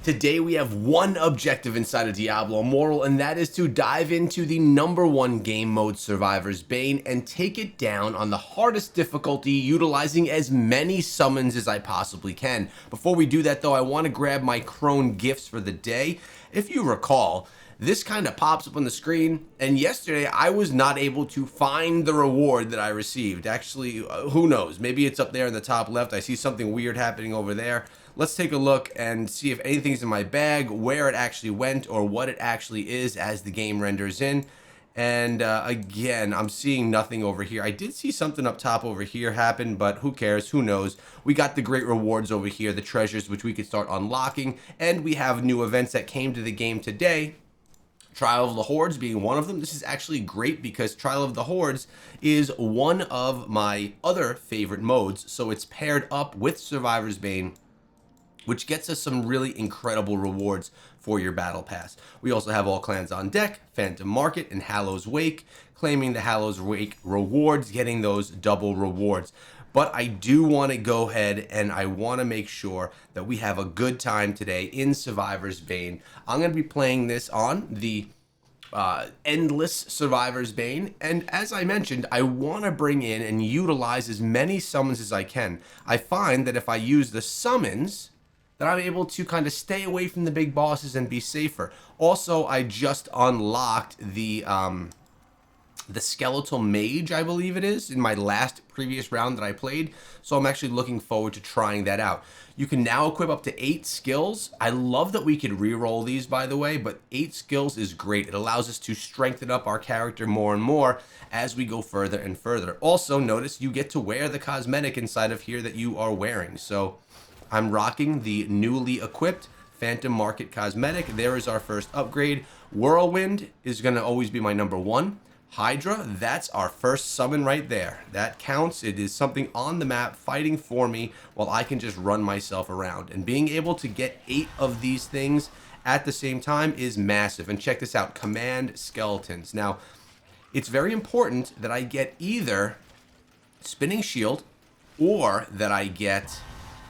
Today we have one objective inside of Diablo Immortal, and that is to dive into the #1 game mode, Survivors Bane, and take it down on the hardest difficulty, utilizing as many summons as I possibly can. Before we do that though, I want to grab my crone gifts for the day. If you recall, this kind of pops up on the screen, and yesterday I was not able to find the reward that I received. Actually, who knows? Maybe it's up there in the top left. I see something weird happening over there. Let's take a look and see if anything's in my bag, where it actually went, or what it actually is as the game renders in. And again, I'm seeing nothing over here. I did see something up top over here happen, but who cares? Who knows? We got the great rewards over here, the treasures, which we could start unlocking, and we have new events that came to the game today. Trial of the Hordes being one of them. This is actually great because Trial of the Hordes is one of my other favorite modes, so it's paired up with Survivors Bane, which gets us some really incredible rewards for your battle pass. We also have all clans on deck, Phantom Market and Hallows Wake, claiming the Hallows Wake rewards, getting those double rewards. But I do want to go ahead and I want to make sure that we have a good time today in Survivors Bane. I'm going to be playing this on the endless Survivors Bane, and as I mentioned, I want to bring in and utilize as many summons as I can. I find that if I use the summons, that I'm able to kind of stay away from the big bosses and be safer. Also, I just unlocked the Skeletal Mage, I believe it is, in my last previous round that I played. So I'm actually looking forward to trying that out. You can now equip up to 8 skills. I love that we could reroll these, by the way, but 8 skills is great. It allows us to strengthen up our character more and more as we go further and further. Also, notice you get to wear the cosmetic inside of here that you are wearing. So I'm rocking the newly equipped Phantom Market cosmetic. There is our first upgrade. Whirlwind is going to always be my #1. Hydra, that's our first summon right there. That counts. It is something on the map fighting for me while I can just run myself around. And being able to get 8 of these things at the same time is massive. And check this out, Command Skeletons. Now, it's very important that I get either Spinning Shield or that I get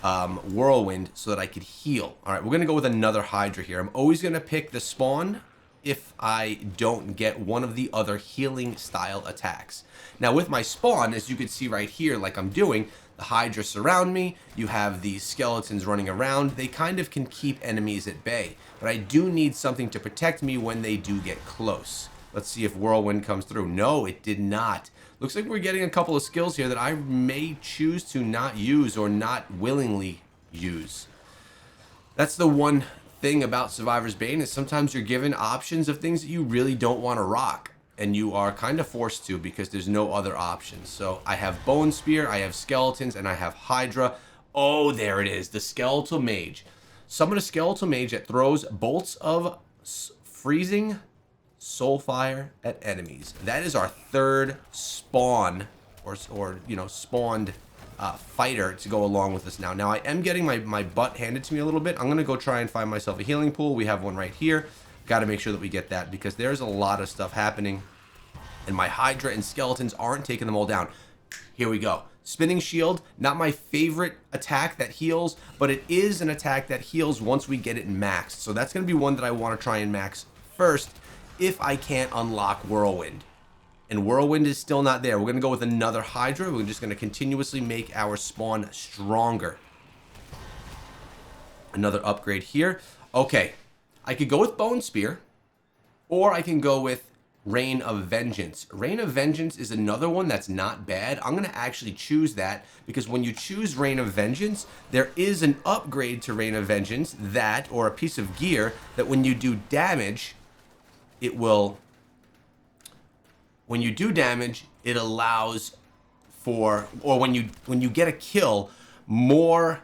Whirlwind so that I could heal. All right, we're going to go with another Hydra here. I'm always going to pick the spawn if I don't get one of the other healing style attacks. Now with my spawn, as you can see right here, like I'm doing, the Hydra surround me, you have these skeletons running around, they kind of can keep enemies at bay, but I do need something to protect me when they do get close. Let's see if Whirlwind comes through. No, it did not. Looks like we're getting a couple of skills here that I may choose to not use or not willingly use. That's the one thing about Survivors Bane, is sometimes you're given options of things that you really don't want to rock, and you are kind of forced to because there's no other options. So I have Bone Spear, I have Skeletons, and I have Hydra. Oh, there it is, the Skeletal Mage. Summon a Skeletal Mage that throws bolts of freezing soulfire at enemies. That is our third spawn, or you know, spawned fighter to go along with this now. Now I am getting my butt handed to me a little bit. I'm going to go try and find myself a healing pool. We have one right here. Got to make sure that we get that because there's a lot of stuff happening. And my Hydra and Skeletons aren't taking them all down. Here we go. Spinning Shield, not my favorite attack that heals, but it is an attack that heals once we get it maxed. So that's going to be one that I want to try and max first if I can't unlock Whirlwind. And Whirlwind is still not there. We're going to go with another Hydra. We're just going to continuously make our spawn stronger. Another upgrade here. Okay, I could go with Bone Spear, or I can go with Rain of Vengeance. Rain of Vengeance is another one that's not bad. I'm going to actually choose that because when you choose Rain of Vengeance, there is an upgrade to Rain of Vengeance that, or a piece of gear, that when you do damage, it will... When you do damage, it allows for, or when you get a kill, you'll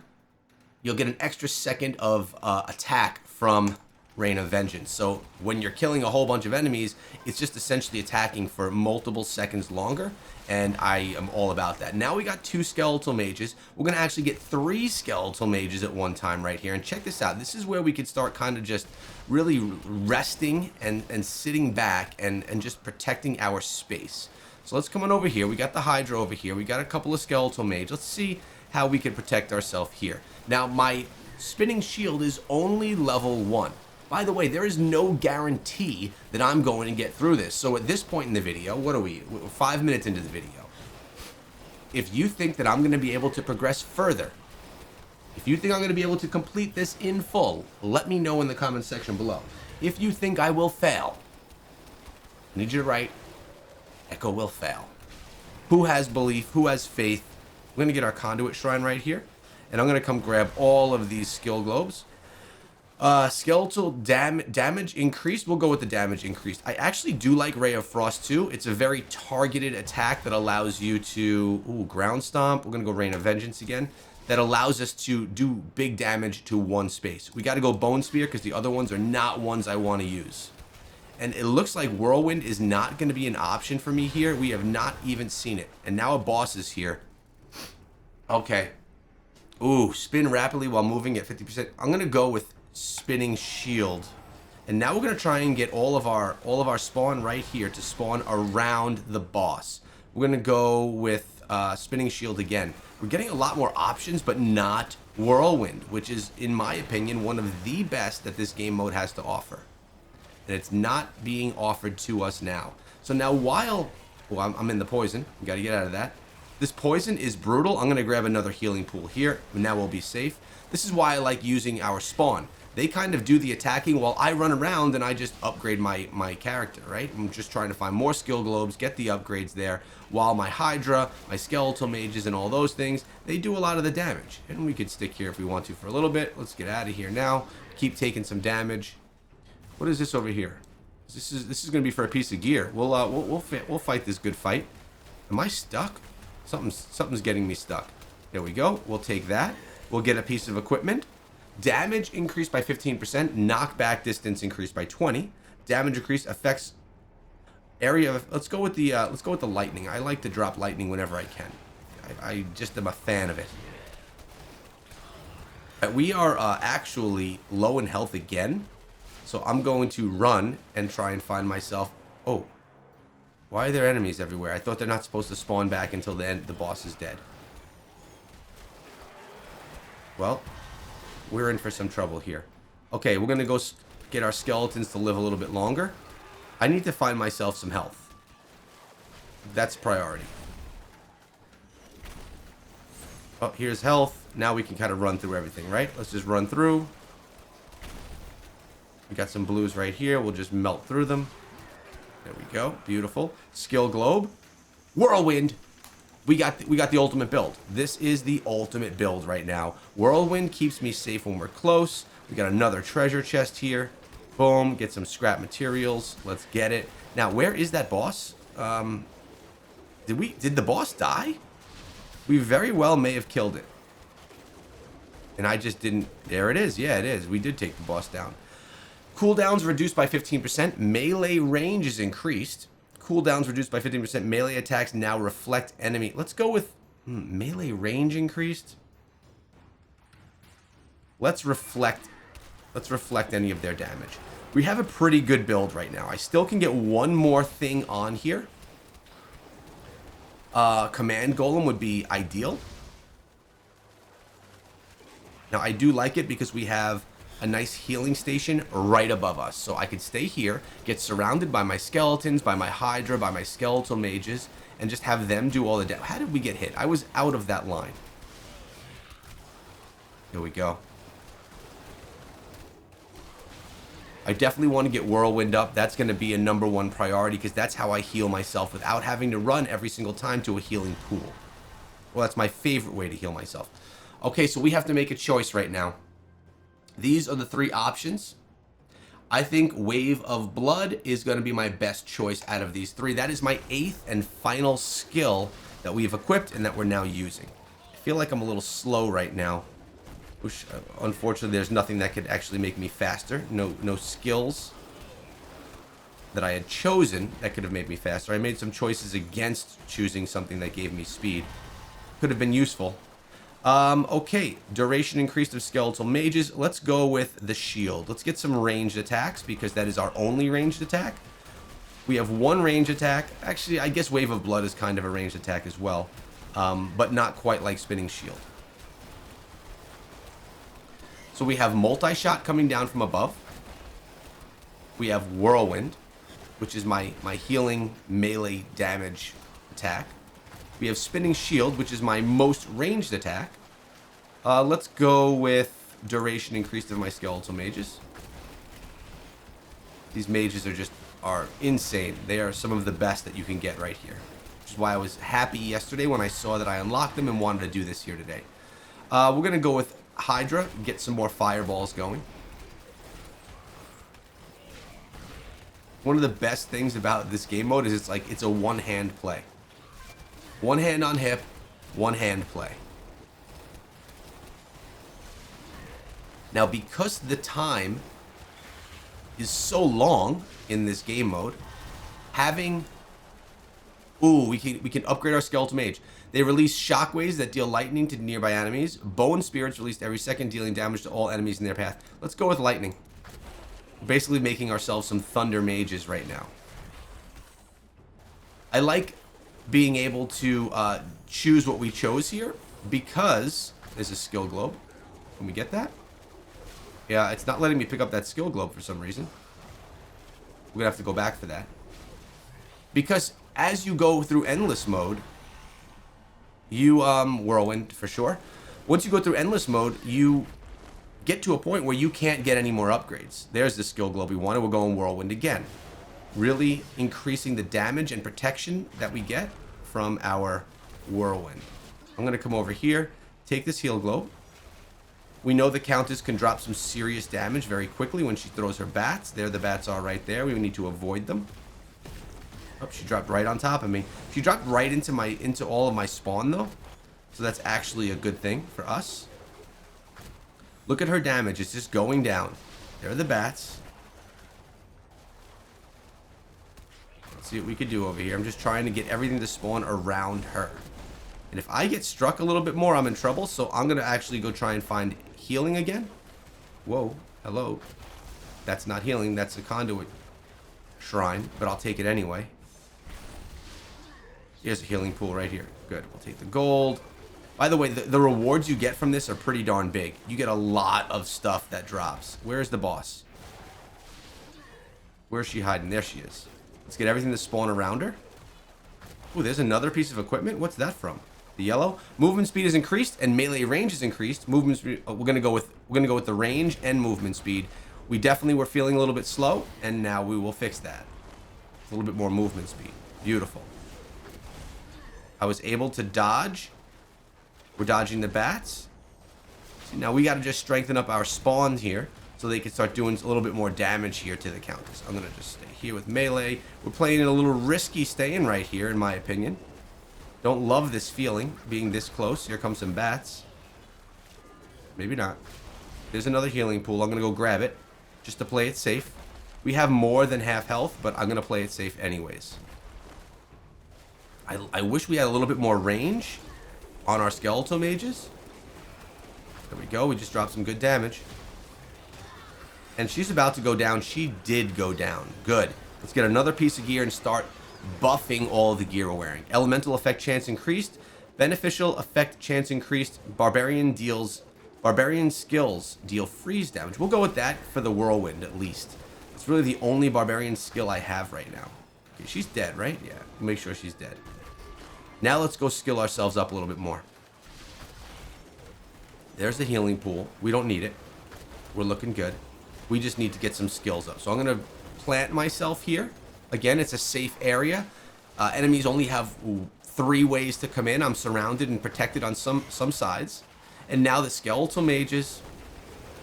get an extra second of attack from Rain of Vengeance. So when you're killing a whole bunch of enemies, it's just essentially attacking for multiple seconds longer, and I am all about that. Now we got 2 Skeletal Mages. We're going to actually get 3 Skeletal Mages at one time right here, and check this out. This is where we could start kind of just really resting and sitting back and just protecting our space. So let's come on over here. We got the Hydra over here. We got a couple of Skeletal Mages. Let's see how we can protect ourselves here. Now, my Spinning Shield is only level 1. By the way, there is no guarantee that I'm going to get through this. So at this point in the video, what are we? We're 5 minutes into the video. If you think that I'm going to be able to progress further, if you think I'm going to be able to complete this in full, let me know in the comment section below. If you think I will fail, I need you to write, Echo will fail. Who has belief? Who has faith? We're going to get our conduit shrine right here. And I'm going to come grab all of these skill globes. Skeletal damage increased. We'll go with the damage increased. I actually do like Ray of Frost too. It's a very targeted attack that allows you to... Ooh, Ground Stomp. We're going to go Rain of Vengeance again. That allows us to do big damage to one space. We got to go Bone Spear because the other ones are not ones I want to use. And it looks like Whirlwind is not going to be an option for me here. We have not even seen it. And now a boss is here. Okay. Ooh, spin rapidly while moving at 50%. I'm going to go with Spinning Shield. And now we're going to try and get all of our spawn right here to spawn around the boss. We're going to go with Spinning Shield again. We're getting a lot more options, but not Whirlwind, which is, in my opinion, one of the best that this game mode has to offer. And it's not being offered to us now. So now while... Well, I'm in the poison. We got to get out of that. This poison is brutal. I'm going to grab another healing pool here. Now we'll be safe. This is why I like using our spawn. They kind of do the attacking while I run around and I just upgrade my character, right? I'm just trying to find more skill globes, get the upgrades there, while my Hydra, my skeletal mages, and all those things, they do a lot of the damage. And we could stick here if we want to for a little bit. Let's get out of here now. Keep taking some damage. What is this over here? This is going to be for a piece of gear. We'll fight this good fight. Am I stuck? Something's getting me stuck. There we go. We'll take that. We'll get a piece of equipment. Damage increased by 15%. Knockback distance increased by 20. Damage increase affects area of... Let's go with the lightning. I like to drop lightning whenever I can. I just am a fan of it. We are actually low in health again. So I'm going to run and try and find myself... Oh. Why are there enemies everywhere? I thought they're not supposed to spawn back until the boss is dead. Well, we're in for some trouble here. Okay, we're going to go get our skeletons to live a little bit longer. I need to find myself some health. That's priority. Oh, here's health. Now we can kind of run through everything, right? Let's just run through. We got some blues right here. We'll just melt through them. There we go. Beautiful. Skill globe. Whirlwind. We got the ultimate build. This is the ultimate build right now. Whirlwind keeps me safe when we're close. We got another treasure chest here. Boom. Get some scrap materials. Let's get it. Now, where is that boss? Did the boss die? We very well may have killed it. And I just didn't... There it is. Yeah, it is. We did take the boss down. Cooldowns reduced by 15%. Melee range is increased. Cooldowns reduced by 15%. Melee attacks now reflect enemy. Let's go with melee range increased. Let's reflect any of their damage. We have a pretty good build right now. I still can get one more thing on here. Command Golem would be ideal. Now, I do like it because we have a nice healing station right above us. So I could stay here, get surrounded by my skeletons, by my Hydra, by my skeletal mages, and just have them do all the damage. How did we get hit? I was out of that line. Here we go. I definitely want to get Whirlwind up. That's going to be a #1 priority because that's how I heal myself without having to run every single time to a healing pool. Well, that's my favorite way to heal myself. Okay, so we have to make a choice right now. These are the 3 options. I think Wave of Blood is going to be my best choice out of these 3. That is my 8th and final skill that we've equipped and that we're now using. I feel like I'm a little slow right now. Which, unfortunately, there's nothing that could actually make me faster. No skills that I had chosen that could have made me faster. I made some choices against choosing something that gave me speed. Could have been useful. Okay, duration increased of skeletal mages. Let's go with the shield. Let's get some ranged attacks because that is our only ranged attack. We have 1 ranged attack. Actually, I guess Wave of Blood is kind of a ranged attack as well, but not quite like Spinning Shield. So we have multi-shot coming down from above. We have whirlwind, which is my healing melee damage attack. We have spinning shield, which is my most ranged attack. Let's go with duration increased of my skeletal mages. These mages are insane. They are some of the best that you can get right here. Which is why I was happy yesterday when I saw that I unlocked them and wanted to do this here today. We're going to go with Hydra, get some more fireballs going. One of the best things about this game mode is it's a one-hand play. One hand on hip, one hand play. Now, because the time is so long in this game mode, having... Ooh, we can upgrade our skeletal mage. They release shockwaves that deal lightning to nearby enemies. Bone spirits released every second, dealing damage to all enemies in their path. Let's go with lightning. We're basically making ourselves some thunder mages right now. I like being able to choose what we chose here because there's a skill globe. Can we get that? Yeah, it's not letting me pick up that skill globe for some reason. We're gonna have to go back for that. Because as you go through endless mode, you whirlwind for sure. Once you go through endless mode, you get to a point where you can't get any more upgrades. There's the skill globe we wanted. We're going whirlwind again, really increasing the damage and protection that we get from our whirlwind. I'm gonna come over here, take this heal globe. We know the Countess can drop some serious damage very quickly when she throws her bats. There the bats are right there. We need to avoid them. Oh, she dropped right on top of me. She dropped right into all of my spawn though. So that's actually a good thing for us. Look at her damage. It's just going down. There are the bats. Let's see what we could do over here. I'm just trying to get everything to spawn around her. And if I get struck a little bit more, I'm in trouble. So I'm going to actually go try and find healing again. Whoa. Hello. That's not healing. That's a conduit shrine. But I'll take it anyway. Here's a healing pool right here. Good. We'll take the gold. By the way, the rewards you get from this are pretty darn big. You get a lot of stuff that drops. Where's the boss? Where's she hiding? There she is. Let's get everything to spawn around her. Ooh, there's another piece of equipment. What's that from? The yellow. Movement speed is increased and melee range is increased. Movement speed. We're gonna go with the range and movement speed. We definitely were feeling a little bit slow, and now we will fix that. A little bit more movement speed. Beautiful. I was able to dodge. We're dodging the bats. See, now we got to just strengthen up our spawns here so they can start doing a little bit more damage here to the Countess. I'm going to just stay here with melee. We're playing it a little risky staying right here, in my opinion. Don't love this feeling, being this close. Here comes some bats. Maybe not. There's another healing pool. I'm going to go grab it just to play it safe. We have more than half health, but I'm going to play it safe anyways. I wish we had a little bit more range on our skeletal mages. There we go. We just dropped some good damage. And she's about to go down. She did go down. Good. Let's get another piece of gear and start buffing all the gear we're wearing. Elemental effect chance increased. Beneficial effect chance increased. Barbarian skills deal freeze damage. We'll go with that for the whirlwind at least. It's really the only barbarian skill I have right now. Okay, she's dead, right? Yeah. Make sure she's dead. Now let's go skill ourselves up a little bit more. There's the healing pool. We don't need it. We're looking good. We just need to get some skills up. So I'm going to plant myself here. Again, it's a safe area. Enemies only have 3 ways to come in. I'm surrounded and protected on some sides. And now the skeletal mages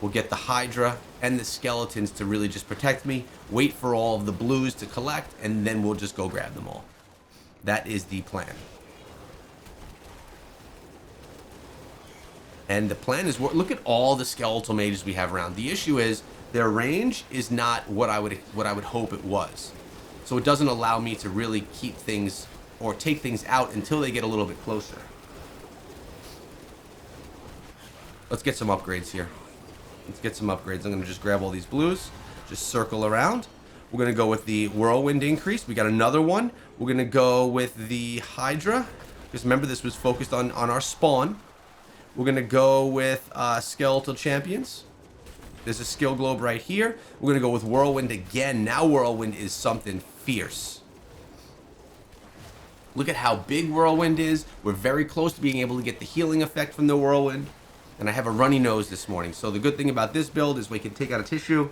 will get the Hydra and the skeletons to really just protect me. Wait for all of the blues to collect, and then we'll just go grab them all. That is the plan. And the plan is, look at all the skeletal mages we have around. The issue is their range is not what I would hope it was. So it doesn't allow me to really keep things or take things out until they get a little bit closer. Let's get some upgrades here. Let's get some upgrades. I'm going to just grab all these blues, just circle around. We're going to go with the whirlwind increase. We got another one. We're going to go with the Hydra. Just remember, this was focused on our spawn. We're going to go with skeletal champions. There's a skill globe right here. We're going to go with Whirlwind again. Now Whirlwind is something fierce. Look at how big Whirlwind is. We're very close to being able to get the healing effect from the Whirlwind. And I have a runny nose this morning. So the good thing about this build is we can take out a tissue,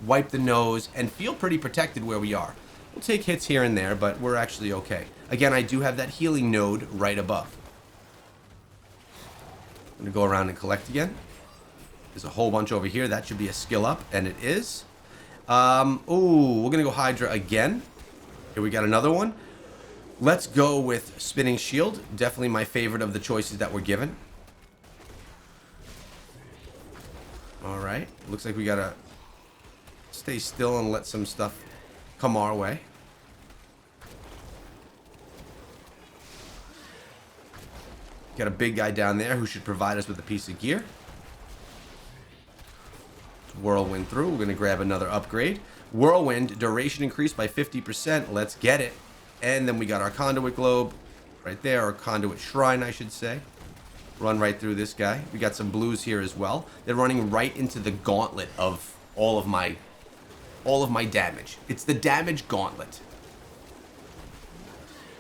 wipe the nose, and feel pretty protected where we are. We'll take hits here and there, but we're actually okay. Again, I do have that healing node right above. I'm going to go around and collect again. There's a whole bunch over here. That should be a skill up, and it is. Ooh, we're going to go Hydra again. Here we got another one. Let's go with Spinning Shield. Definitely my favorite of the choices that were given. Alright. Looks like we got to stay still and let some stuff come our way. Got a big guy down there who should provide us with a piece of gear. Whirlwind through. We're going to grab another upgrade. Whirlwind, duration increased by 50%. Let's get it. And then we got our Conduit Globe right there, or Conduit Shrine, I should say. Run right through this guy. We got some blues here as well. They're running right into the gauntlet of all of my damage. It's the damage gauntlet.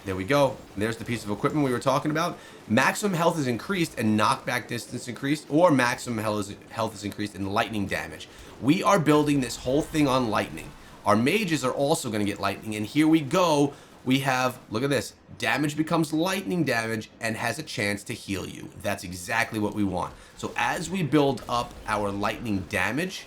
There we go. There's the piece of equipment we were talking about. Maximum health is increased and knockback distance increased, or maximum health is increased and lightning damage. We are building this whole thing on lightning. Our mages are also going to get lightning, and here we go. We have, look at this, damage becomes lightning damage and has a chance to heal you. That's exactly what we want. So as we build up our lightning damage,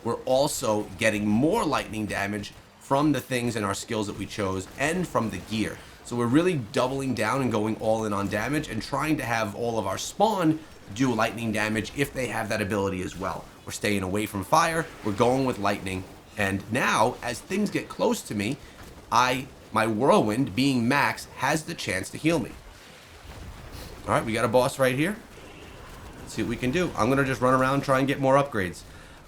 we're also getting more lightning damage from the things and our skills that we chose and from the gear. So we're really doubling down and going all in on damage and trying to have all of our spawn do lightning damage if they have that ability as well. We're staying away from fire, we're going with lightning, and now as things get close to me, my Whirlwind, being max, has the chance to heal me. Alright, we got a boss right here. Let's see what we can do. I'm going to just run around and try and get more upgrades.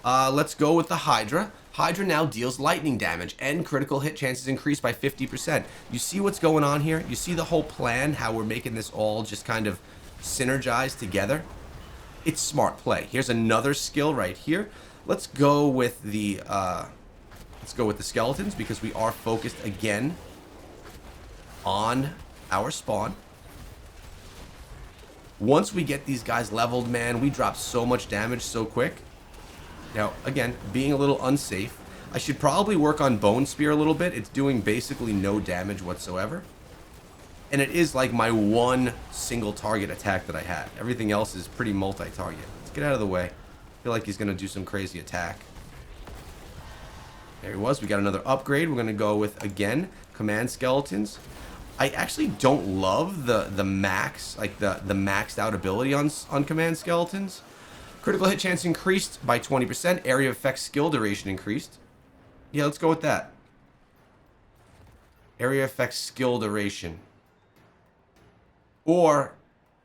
Let's go with the Hydra. Hydra now deals lightning damage and critical hit chances increased by 50%. You see what's going on here? You see the whole plan, how we're making this all just kind of synergize together? It's smart play. Here's another skill right here. Let's go with the skeletons because we are focused again on our spawn. Once we get these guys leveled, man, we drop so much damage so quick. Now, again, being a little unsafe, I should probably work on Bone Spear a little bit. It's doing basically no damage whatsoever. And it is like my one single target attack that I had. Everything else is pretty multi-target. Let's get out of the way. I feel like he's going to do some crazy attack. There he was. We got another upgrade. We're going to go with, again, Command Skeletons. I actually don't love the max, like the maxed out ability on Command Skeletons. Critical hit chance increased by 20%. Area of effect skill duration increased. Yeah, let's go with that. Area effect skill duration. Or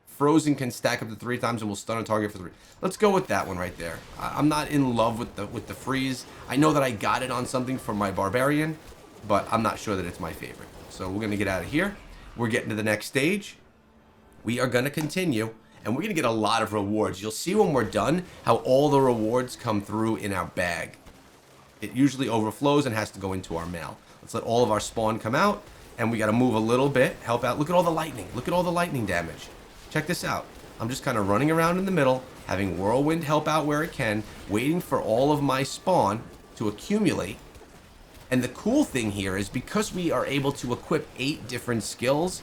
Frozen can stack up to 3 times and will stun a target for 3. Let's go with that one right there. I'm not in love with the freeze. I know that I got it on something for my Barbarian, but I'm not sure that it's my favorite. So we're going to get out of here. We're getting to the next stage. We are going to continue, and we're going to get a lot of rewards. You'll see when we're done how all the rewards come through in our bag. It usually overflows and has to go into our mail. Let's let all of our spawn come out, and we got to move a little bit, help out. Look at all the lightning. Look at all the lightning damage. Check this out. I'm just kind of running around in the middle, having Whirlwind help out where it can, waiting for all of my spawn to accumulate. And the cool thing here is because we are able to equip 8 different skills,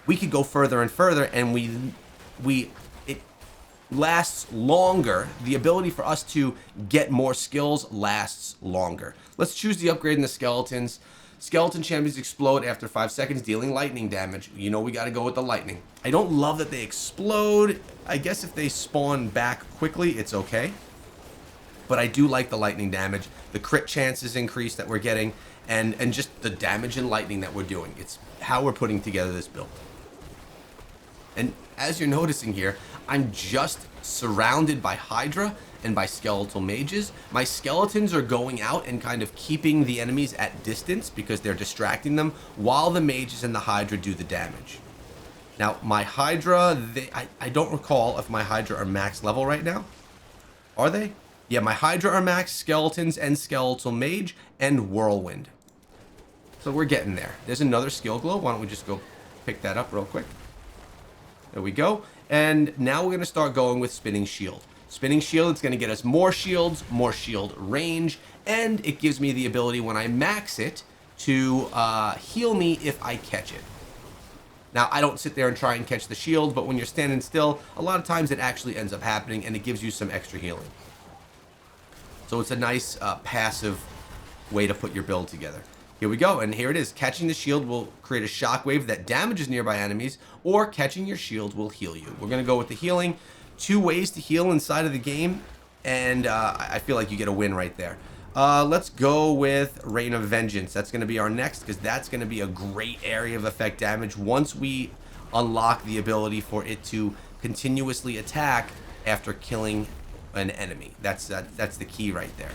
we could go further and further, and it lasts longer. The ability for us to get more skills lasts longer. Let's choose the upgrade in the skeletons. Skeleton champions explode after 5 seconds, dealing lightning damage. You know we got to go with the lightning. I don't love that they explode. I guess if they spawn back quickly, it's okay. But I do like the lightning damage. The crit chances increase that we're getting, and just the damage and lightning that we're doing. It's how we're putting together this build. And as you're noticing here, I'm just surrounded by Hydra and by skeletal mages. My skeletons are going out and kind of keeping the enemies at distance because they're distracting them, while the mages and the Hydra do the damage. Now, my Hydra, I don't recall if my Hydra are max level right now. Are they? Yeah, my Hydra are max, Skeletons and Skeletal Mage, and Whirlwind. So we're getting there. There's another skill globe. Why don't we just go pick that up real quick? There we go. And now we're going to start going with Spinning Shield. Spinning Shield, it's going to get us more shields, more shield range, and it gives me the ability when I max it to heal me if I catch it. Now, I don't sit there and try and catch the shield, but when you're standing still, a lot of times it actually ends up happening, and it gives you some extra healing. So it's a nice passive way to put your build together. Here we go, and here it is. Catching the shield will create a shockwave that damages nearby enemies, or catching your shield will heal you. We're going to go with the healing. 2 ways to heal inside of the game, and I feel like you get a win right there. Let's go with Rain of Vengeance. That's going to be our next, because that's going to be a great area of effect damage once we unlock the ability for it to continuously attack after killing an enemy. That's the key right there.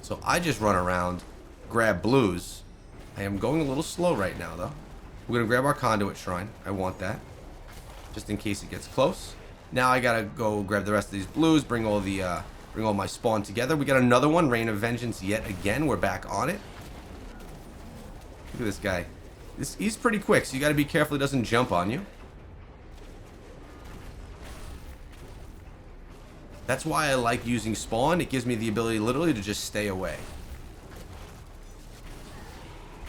So I just run around, grab blues. I am going a little slow right now, though. We're going to grab our Conduit Shrine. I want that, just in case it gets close. Now I got to go grab the rest of these blues, bring all my spawn together. We got another one, Rain of Vengeance yet again. We're back on it. Look at this guy. He's pretty quick, so you got to be careful he doesn't jump on you. That's why I like using spawn. It gives me the ability literally to just stay away.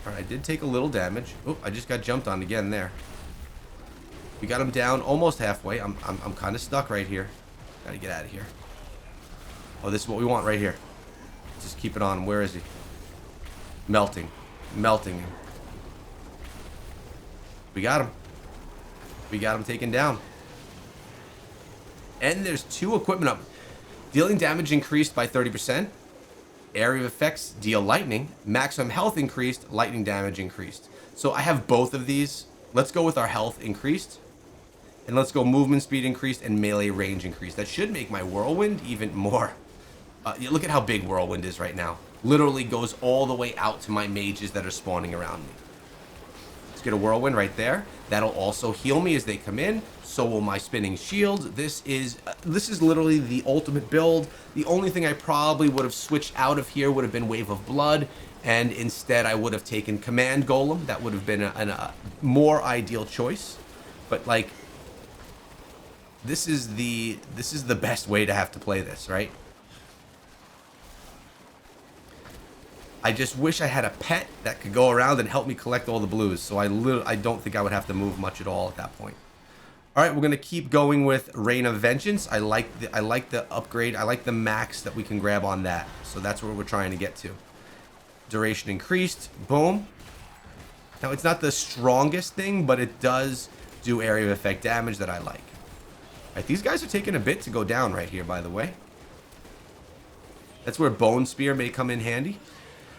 Alright, I did take a little damage. Oh, I just got jumped on again there. We got him down almost halfway. I'm kind of stuck right here. Gotta get out of here. Oh, this is what we want right here. Just keep it on. Where is he? Melting. Melting him. We got him. We got him taken down. And there's 2 equipment up. Dealing damage increased by 30%. Area of effects, deal lightning. Maximum health increased, lightning damage increased. So I have both of these. Let's go with our health increased. And let's go movement speed increased and melee range increased. That should make my Whirlwind even more. Look at how big Whirlwind is right now. Literally goes all the way out to my mages that are spawning around me. Let's get a Whirlwind right there. That'll also heal me as they come in. So will my Spinning Shield. This is literally the ultimate build. The only thing I probably would have switched out of here would have been Wave of Blood, and instead I would have taken Command Golem. That would have been a more ideal choice. But like, this is the best way to have to play this, right? I just wish I had a pet that could go around and help me collect all the blues. So I don't think I would have to move much at all at that point. All right, we're gonna keep going with Rain of Vengeance. I like the upgrade. I like the max that we can grab on that. So that's where we're trying to get to. Duration increased. Boom. Now it's not the strongest thing, but it does do area of effect damage that I like. All right, these guys are taking a bit to go down right here, by the way. That's where Bone Spear may come in handy.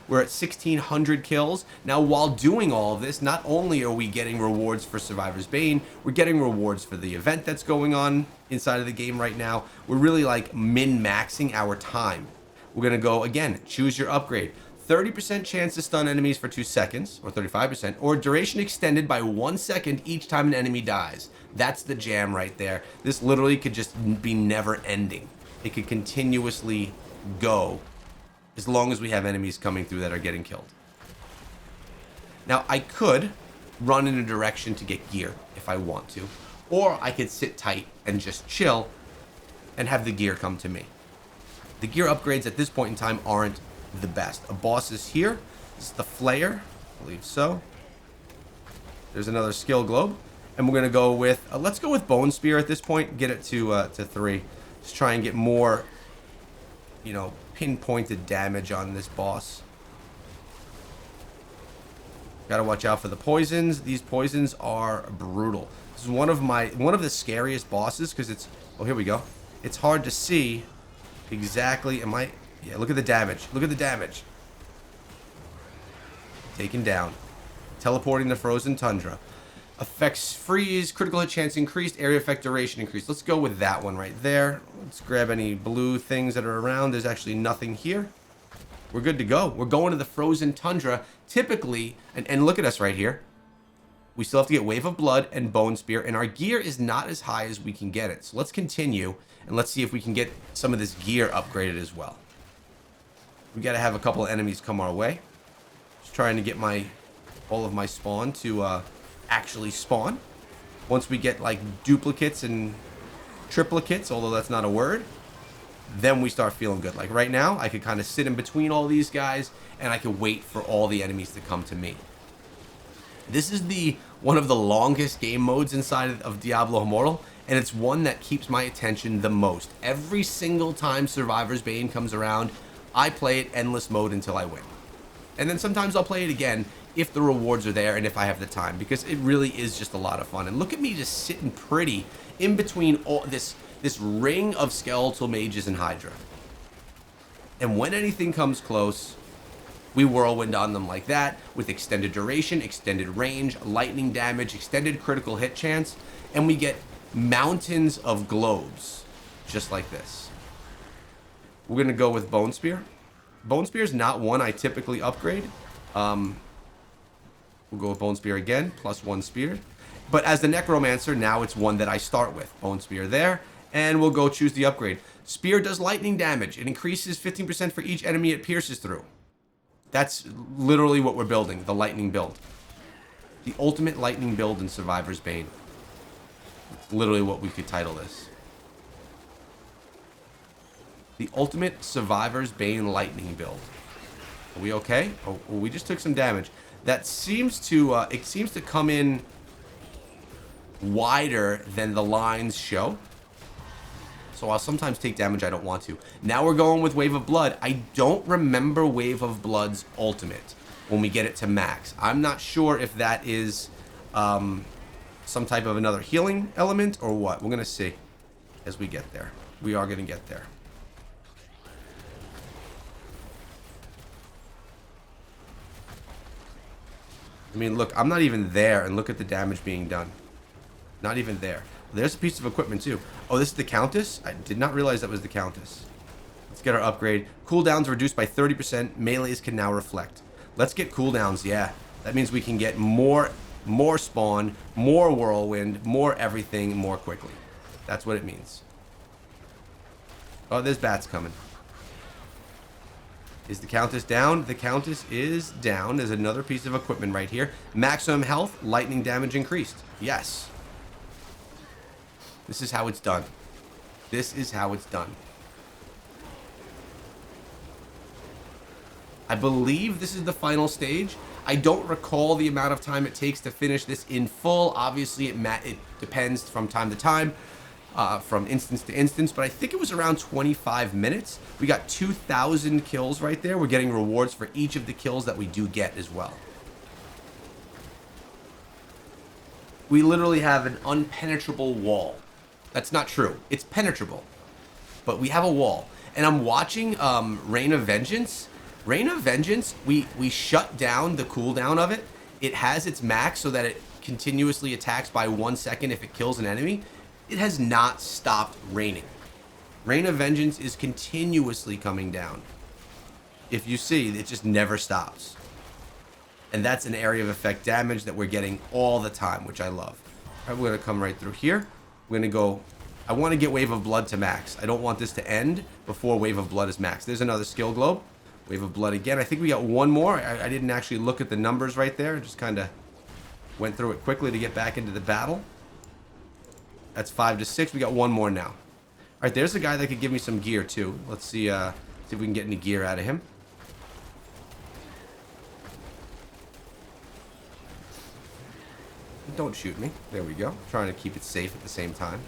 We're at 1,600 kills. Now, while doing all of this, not only are we getting rewards for Survivors Bane, we're getting rewards for the event that's going on inside of the game right now. We're really like min-maxing our time. We're going to go, again, choose your upgrade. 30% chance to stun enemies for 2 seconds, or 35%, or duration extended by 1 second each time an enemy dies. That's the jam right there. This literally could just be never ending. It could continuously go as long as we have enemies coming through that are getting killed. Now, I could run in a direction to get gear if I want to, or I could sit tight and just chill and have the gear come to me. The gear upgrades at this point in time aren't the best. A boss is here. This is the Flayer. I believe so. There's another skill globe. And we're going to go with, let's go with Bone Spear at this point. Get it to 3. Just try and get more, you know, pinpointed damage on this boss. Gotta watch out for the poisons. These poisons are brutal. This is one of the scariest bosses because it's, oh, here we go. It's hard to see exactly. Yeah, look at the damage. Look at the damage. Taken down. Teleporting the frozen tundra. Effects freeze, critical hit chance increased, area effect duration increased. Let's go with that one right there. Let's grab any blue things that are around. There's actually nothing here. We're good to go. We're going to the frozen tundra. Typically, and look at us right here. We still have to get Wave of Blood and Bone Spear, and our gear is not as high as we can get it. So let's continue, and let's see if we can get some of this gear upgraded as well. We got to have a couple of enemies come our way. Just trying to get all of my spawn to actually spawn. Once we get like duplicates and triplicates, although that's not a word, then we start feeling good. Like right now, I could kind of sit in between all these guys, and I could wait for all the enemies to come to me. This is one of the longest game modes inside of Diablo Immortal, and it's one that keeps my attention the most. Every single time Survivors Bane comes around, I play it endless mode until I win. And then sometimes I'll play it again if the rewards are there and if I have the time, because it really is just a lot of fun. And look at me just sitting pretty in between all this ring of skeletal mages and Hydra. And when anything comes close, we whirlwind on them like that, with extended duration, extended range, lightning damage, extended critical hit chance, and we get mountains of globes, just like this. We're going to go with Bone Spear. Bone Spear is not one I typically upgrade. We'll go with Bone Spear again, +1 spear. But as the Necromancer, now it's one that I start with. Bone Spear there, and we'll go choose the upgrade. Spear does lightning damage. It increases 15% for each enemy it pierces through. That's literally what we're building, the lightning build. The ultimate lightning build in Survivors Bane. It's literally what we could title this. The ultimate Survivors Bane lightning build. Are we okay? Oh, we just took some damage. That seems to, it seems to come in wider than the lines show. So I'll sometimes take damage I don't want to. Now we're going with Wave of Blood. I don't remember Wave of Blood's ultimate when we get it to max. I'm not sure if that is some type of another healing element or what. We're going to see as we get there. We are going to get there. I mean, look, I'm not even there, and look at the damage being done. Not even there. There's a piece of equipment, too. Oh, this is the Countess? I did not realize that was the Countess. Let's get our upgrade. Cooldowns reduced by 30%. Melees can now reflect. Let's get cooldowns, yeah. That means we can get more spawn, more whirlwind, more everything, more quickly. That's what it means. Oh, there's bats coming. Is the Countess down? The Countess is down. There's another piece of equipment right here. Maximum health, lightning damage increased. Yes. This is how it's done. This is how it's done. I believe this is the final stage. I don't recall the amount of time it takes to finish this in full. Obviously, it depends from time to time, from instance to instance, but I think it was around 25 minutes. We got 2,000 kills right there. We're getting rewards for each of the kills that we do get as well. We literally have an unpenetrable wall. That's not true. It's penetrable. But we have a wall. And I'm watching Reign of Vengeance. Reign of Vengeance, we shut down the cooldown of it. It has its max so that it continuously attacks by 1 second if it kills an enemy. It has not stopped raining. Reign of Vengeance is continuously coming down. If you see, it just never stops. And that's an area of effect damage that we're getting all the time, which I love. All right, we're going to come right through here. We're going to go... I want to get Wave of Blood to max. I don't want this to end before Wave of Blood is max. There's another skill globe. Wave of Blood again. I think we got one more. I didn't actually look at the numbers right there. Just kind of went through it quickly to get back into the battle. That's 5 to 6. We got one more now. All right, there's a guy that could give me some gear too. Let's see if we can get any gear out of him. Don't shoot me. There we go. Trying to keep it safe at the same time.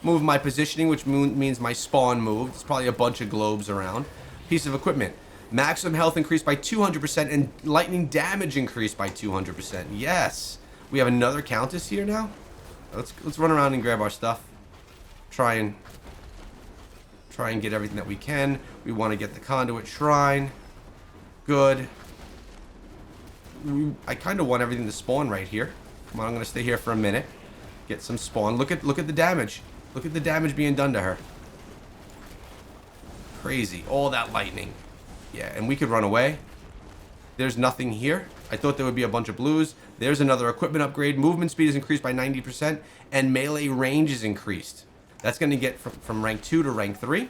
Move my positioning, which means my spawn moved. It's probably a bunch of globes around. Piece of equipment. Maximum health increased by 200% and lightning damage increased by 200%. Yes. We have another Countess here now. Let's run around and grab our stuff. Try and get everything that we can. We want to get the Conduit Shrine. Good. I kind of want everything to spawn right here. Come on, I'm going to stay here for a minute. Get some spawn. Look at the damage. Look at the damage being done to her. Crazy. All that lightning. Yeah, and we could run away. There's nothing here. I thought there would be a bunch of blues. There's another equipment upgrade. Movement speed is increased by 90%, and melee range is increased. That's going to get from rank 2 to rank 3.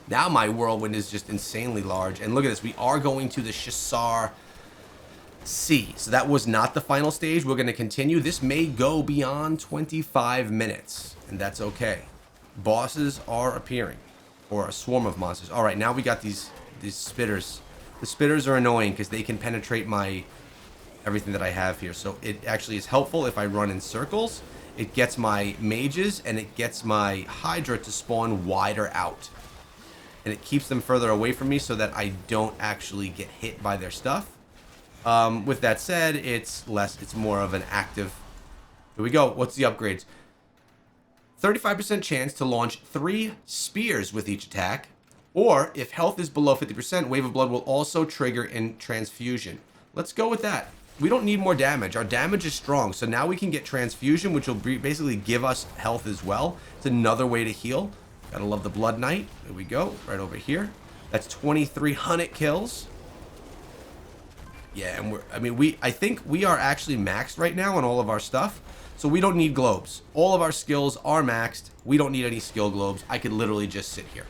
Now my whirlwind is just insanely large. And look at this. We are going to the Shisar Sea. So that was not the final stage. We're going to continue. This may go beyond 25 minutes, and that's okay. Bosses are appearing, or a swarm of monsters. All right, now we got these spitters. The spitters are annoying because they can penetrate my everything that I have here. So it actually is helpful if I run in circles. It gets my mages and it gets my Hydra to spawn wider out. And it keeps them further away from me so that I don't actually get hit by their stuff. With that said, it's more of an active. Here we go. What's the upgrades? 35% chance to launch 3 spears with each attack. Or, if health is below 50%, Wave of Blood will also trigger in Transfusion. Let's go with that. We don't need more damage. Our damage is strong. So now we can get Transfusion, which will basically give us health as well. It's another way to heal. Gotta love the Blood Knight. There we go. Right over here. That's 2,300 kills. Yeah, and I think we are actually maxed right now on all of our stuff. So we don't need globes. All of our skills are maxed. We don't need any skill globes. I could literally just sit here.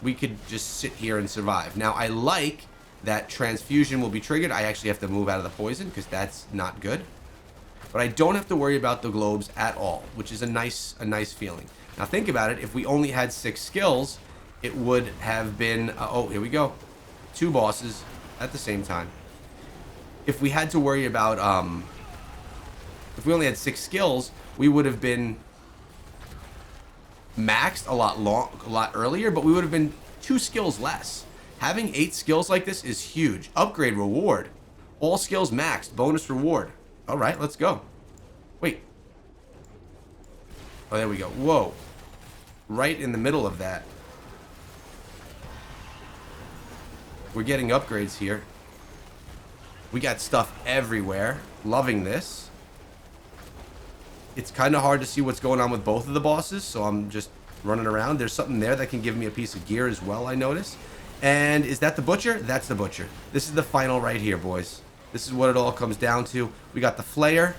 We could just sit here and survive. Now, I like that Transfusion will be triggered. I actually have to move out of the poison because that's not good. But I don't have to worry about the globes at all, which is a nice feeling. Now, think about it. If we only had 6 skills, it would have been... oh, here we go. 2 bosses at the same time. If we had to worry about... if we only had 6 skills, we would have been maxed a lot earlier, but we would have been 2 skills less. Having 8 skills like this is huge. Upgrade reward. All skills maxed. Bonus reward. All right, let's go. Wait. Oh, there we go. Whoa. Right in the middle of that. We're getting upgrades here. We got stuff everywhere. Loving this. It's kind of hard to see what's going on with both of the bosses, so I'm just running around. There's something there that can give me a piece of gear as well, I notice. And is that the Butcher? That's the Butcher. This is the final right here, boys. This is what it all comes down to. We got the Flayer,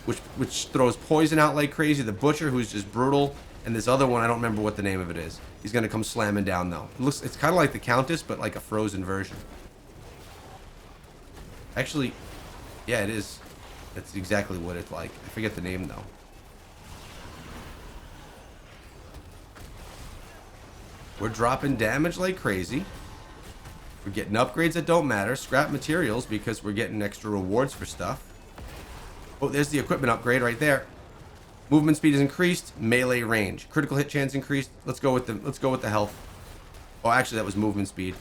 which throws poison out like crazy. The Butcher, who's just brutal. And this other one, I don't remember what the name of it is. He's going to come slamming down, though. It's kind of like the Countess, but like a frozen version. Actually, yeah, it is. That's exactly what it's like. I forget the name, though. We're dropping damage like crazy. We're getting upgrades that don't matter. Scrap materials because we're getting extra rewards for stuff. Oh, there's the equipment upgrade right there. Movement speed is increased. Melee range. Critical hit chance increased. Let's go with the health. Oh, actually, that was movement speed.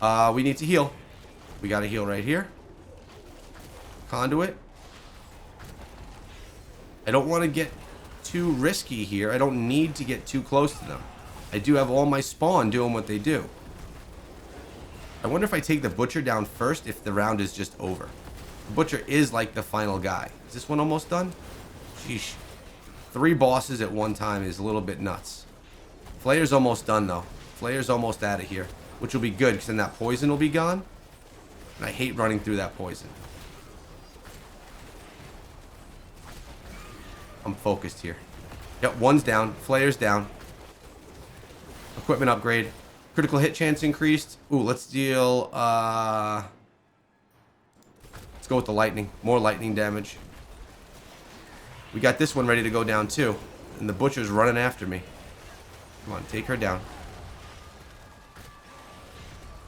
We need to heal. We got to heal right here. Conduit. I don't want to get too risky here. I don't need to get too close to them. I do have all my spawn doing what they do. I wonder if I take the Butcher down first if the round is just over. The Butcher is like the final guy. Is this one almost done? Sheesh. 3 bosses at one time is a little bit nuts. Flayer's almost done, though. Flayer's almost out of here, which will be good because then that poison will be gone. And I hate running through that poison. I'm focused here. Yep, one's down. Flayer's down. Equipment upgrade. Critical hit chance increased. Ooh, let's deal... let's go with the lightning. More lightning damage. We got this one ready to go down, too. And the Butcher's running after me. Come on, take her down.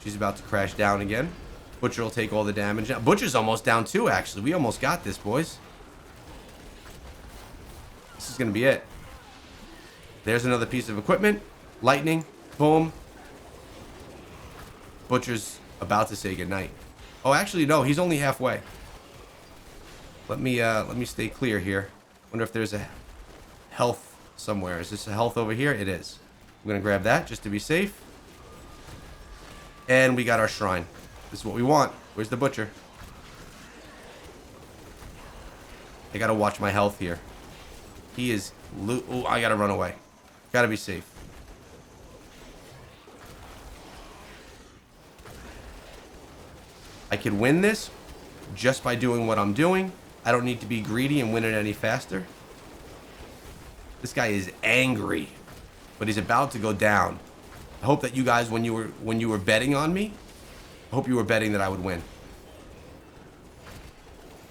She's about to crash down again. Butcher will take all the damage now. Butcher's almost down, too, actually. We almost got this, boys. This is going to be it. There's another piece of equipment. Lightning. Boom. Butcher's about to say goodnight. Oh, actually, no. He's only halfway. Let me stay clear here. Wonder if there's a health somewhere. Is this a health over here? It is. I'm going to grab that just to be safe. And we got our shrine. This is what we want. Where's the Butcher? I got to watch my health here. He is... Ooh, I got to run away. Got to be safe. I could win this just by doing what I'm doing. I don't need to be greedy and win it any faster. This guy is angry, but he's about to go down. I hope that you guys, when you were betting on me, I hope you were betting that I would win.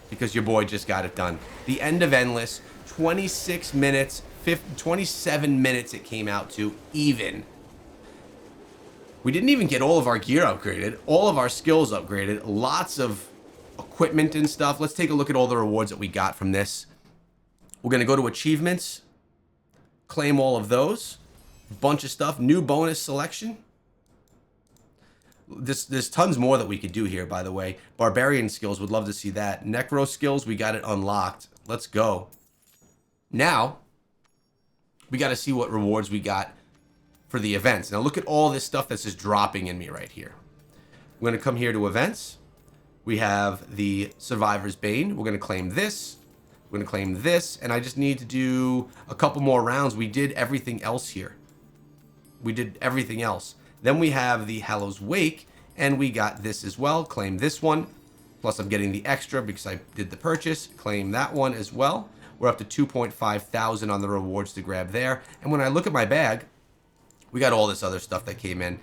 Because your boy just got it done. The end of Endless, 26 minutes, 27 minutes it came out to, even. We didn't even get all of our gear upgraded, all of our skills upgraded, lots of equipment and stuff. Let's take a look at all the rewards that we got from this. We're going to go to achievements, claim all of those. Bunch of stuff, new bonus selection. There's tons more that we could do here, by the way. Barbarian skills, would love to see that. Necro skills, we got it unlocked. Let's go. Now, we got to see what rewards we got for the events. Now, look at all this stuff that's just dropping in me right here. We're going to come here to events. We have the Survivors Bane. We're going to claim this. We're going to claim this. And I just need to do a couple more rounds. We did everything else here. We did everything else. Then we have the Hallows Wake, and we got this as well. Claim this one. Plus, I'm getting the extra because I did the purchase. Claim that one as well. We're up to 2.5 thousand on the rewards to grab there. And when I look at my bag, we got all this other stuff that came in.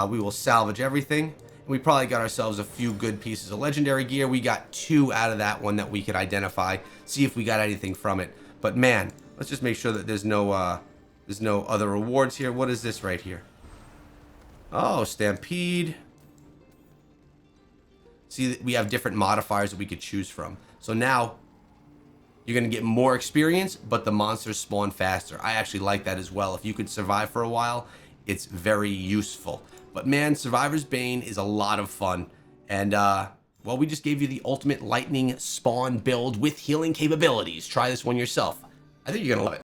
We will salvage everything. We probably got ourselves a few good pieces of legendary gear. We got 2 out of that one that we could identify. See if we got anything from it. But man, let's just make sure that there's no other rewards here. What is this right here? Oh, Stampede. See, we have different modifiers that we could choose from. So now, you're going to get more experience, but the monsters spawn faster. I actually like that as well. If you could survive for a while, it's very useful. But man, Survivors Bane is a lot of fun. And, well, we just gave you the ultimate lightning spawn build with healing capabilities. Try this one yourself. I think you're going to love it.